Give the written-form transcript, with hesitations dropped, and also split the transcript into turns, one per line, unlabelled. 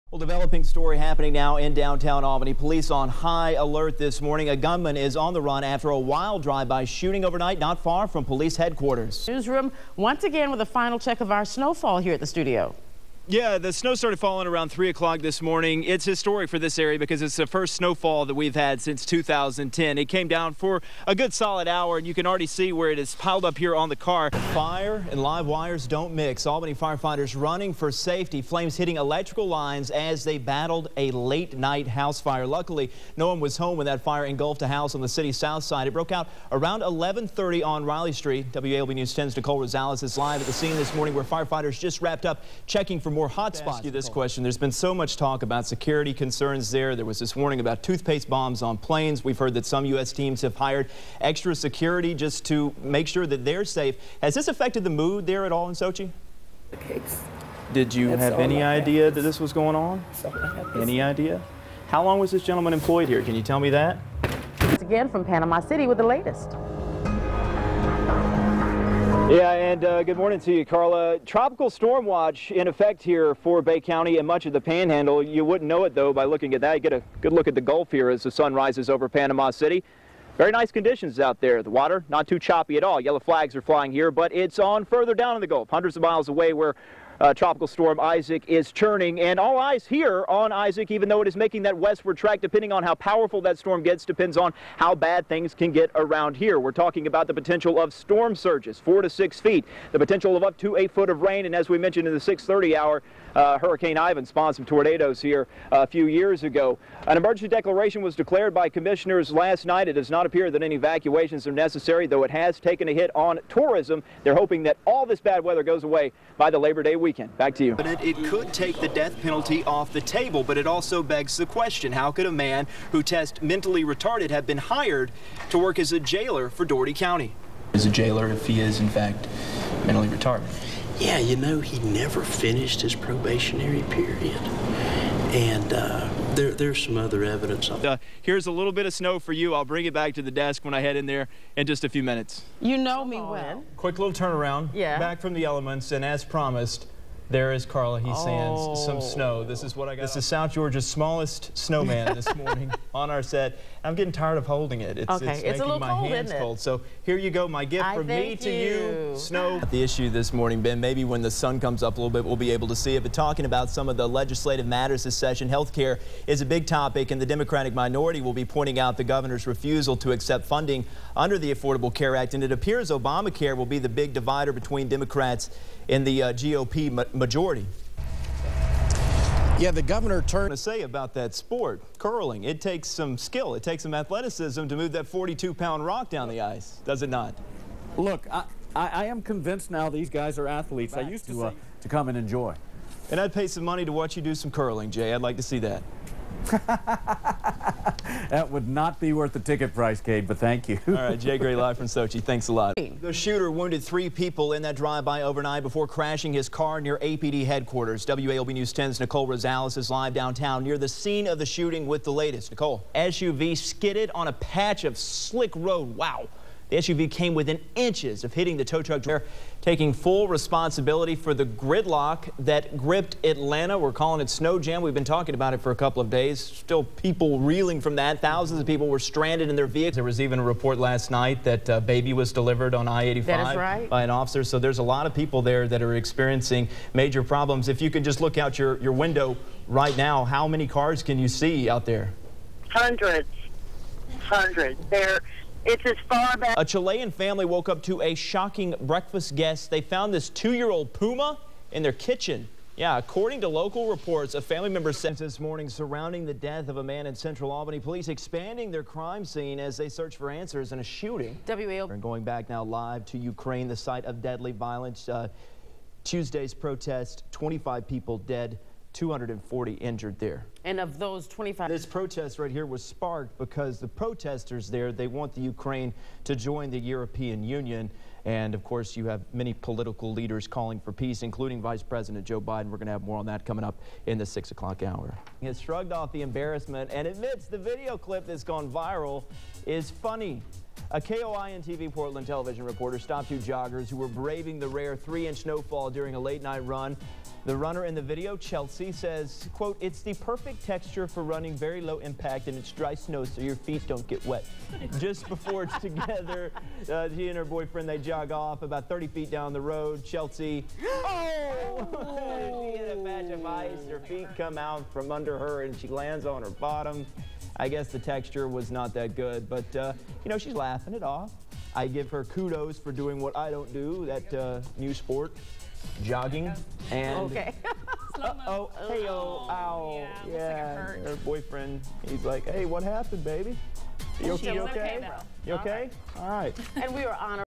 Well, developing story happening now in downtown Albany. Police on high alert this morning. A gunman is on the run after a wild drive-by shooting overnight not far from police headquarters.
Newsroom once again with a final check of our snowfall here at the studio.
Yeah, the snow started falling around 3 o'clock this morning. It's historic for this area because it's the first snowfall that we've had since 2010. It came down for a good solid hour, and you can already see where it is piled up here on the car. Fire and live wires don't mix. Albany firefighters running for safety. Flames hitting electrical lines as they battled a late-night house fire. Luckily, no one was home when that fire engulfed a house on the city's south side. It broke out around 11:30 on Riley Street. WALB News 10's Nicole Rosales is live at the scene this morning where firefighters just wrapped up checking for more hot spots. Ask you this question. There's been so much talk about security concerns there. There was this warning about toothpaste bombs on planes. We've heard that some U.S. teams have hired extra security just to make sure that they're safe. Has this affected the mood there at all in Sochi?
The case.
Did you have any idea that this was going on? Any idea? How long was this gentleman employed here? Can you tell me that?
Again from Panama City with the latest.
Yeah, and good morning to you, Carla. Tropical storm watch in effect here for Bay County and much of the Panhandle. You wouldn't know it, though, by looking at that. You get a good look at the Gulf here as the sun rises over Panama City. Very nice conditions out there. The water not too choppy at all. Yellow flags are flying here, but it's on further down in the Gulf, hundreds of miles away where Tropical Storm Isaac is churning, and all eyes here on Isaac, even though it is making that westward track. Depending on how powerful that storm gets, depends on how bad things can get around here. We're talking about the potential of storm surges, 4 to 6 feet, the potential of up to 8 foot of rain, and as we mentioned in the 6:30 hour, Hurricane Ivan spawned some tornadoes here a few years ago. An emergency declaration was declared by commissioners last night. It does not appear that any evacuations are necessary, though it has taken a hit on tourism. They're hoping that all this bad weather goes away by the Labor Day weekend. Back to you. But it could take the death penalty off the table, but it also begs the question, how could a man who tests mentally retarded have been hired to work as a jailer for Dougherty County? As a jailer if he is, in fact, mentally retarded.
Yeah, you know, he never finished his probationary period. And there's some other evidence.
Here's a little bit of snow for you. I'll bring it back to the desk when I head in there in just a few minutes.
You know me well.
Quick little turnaround. Yeah. Back from the elements, and as promised, there is Carla. He sands some snow. This is what I got. This is South Georgia's smallest snowman this morning on our set. I'm getting tired of holding it. It's making my hands cold. So here you go, my gift from me to you. Snow. The issue this morning, Ben, maybe when the sun comes up a little bit, we'll be able to see it. But talking about some of the legislative matters this session, health care is a big topic, and the Democratic minority will be pointing out the governor's refusal to accept funding under the Affordable Care Act. And it appears Obamacare will be the big divider between Democrats and the GOP majority. Yeah, the governor turned to say about that sport, curling. It takes some skill. It takes some athleticism to move that 42-pound rock down the ice, does it not?
Look, I am convinced now these guys are athletes. I used to come and enjoy.
And I'd pay some money to watch you do some curling, Jay. I'd like to see that.
That would not be worth the ticket price, Cade, but thank you.
All right, Jay Gray live from Sochi. Thanks a lot. The shooter wounded 3 people in that drive-by overnight before crashing his car near APD headquarters. WALB News 10's Nicole Rosales is live downtown near the scene of the shooting with the latest. Nicole. SUV skidded on a patch of slick road. Wow. The SUV came within inches of hitting the tow truck. They're taking full responsibility for the gridlock that gripped Atlanta. We're calling it snow jam. We've been talking about it for a couple of days. Still people reeling from that. Thousands of people were stranded in their vehicles. There was even a report last night that a baby was delivered on I-85 by an officer. So there's a lot of people there that are experiencing major problems. If you could just look out your window right now, how many cars can you see out there?
Hundreds. It's as far back.
A Chilean family woke up to a shocking breakfast guest. They found this 2-year-old puma in their kitchen. Yeah, according to local reports, a family member said this morning surrounding the death of a man in central Albany. Police expanding their crime scene as they search for answers in a shooting. And going back now live to Ukraine, the site of deadly violence. Tuesday's protest, 25 people dead, 240 injured there.
And of those 25...
This protest right here was sparked because the protesters there, they want the Ukraine to join the European Union. And, of course, you have many political leaders calling for peace, including Vice President Joe Biden. We're going to have more on that coming up in the 6 o'clock hour. He has shrugged off the embarrassment and admits the video clip that's gone viral is funny. A KOI and TV Portland television reporter stopped 2 joggers who were braving the rare 3-inch snowfall during a late-night run. The runner in the video, Chelsea, says, quote, "It's the perfect texture for running, very low impact, and it's dry snow so your feet don't get wet." Just before together, she and her boyfriend, they jog off about 30 feet down the road. Chelsea, she hit a patch of ice. Her feet come out from under her, and she lands on her bottom. I guess the texture was not that good, but, you know, she's laughing it off. I give her kudos for doing what I don't do, that new sport, jogging. And
Okay.
oh, hey, ow, yeah. Her boyfriend, he's like, "Hey, what happened, baby? You okay?
okay, though.
You okay? All right."
And we were honored.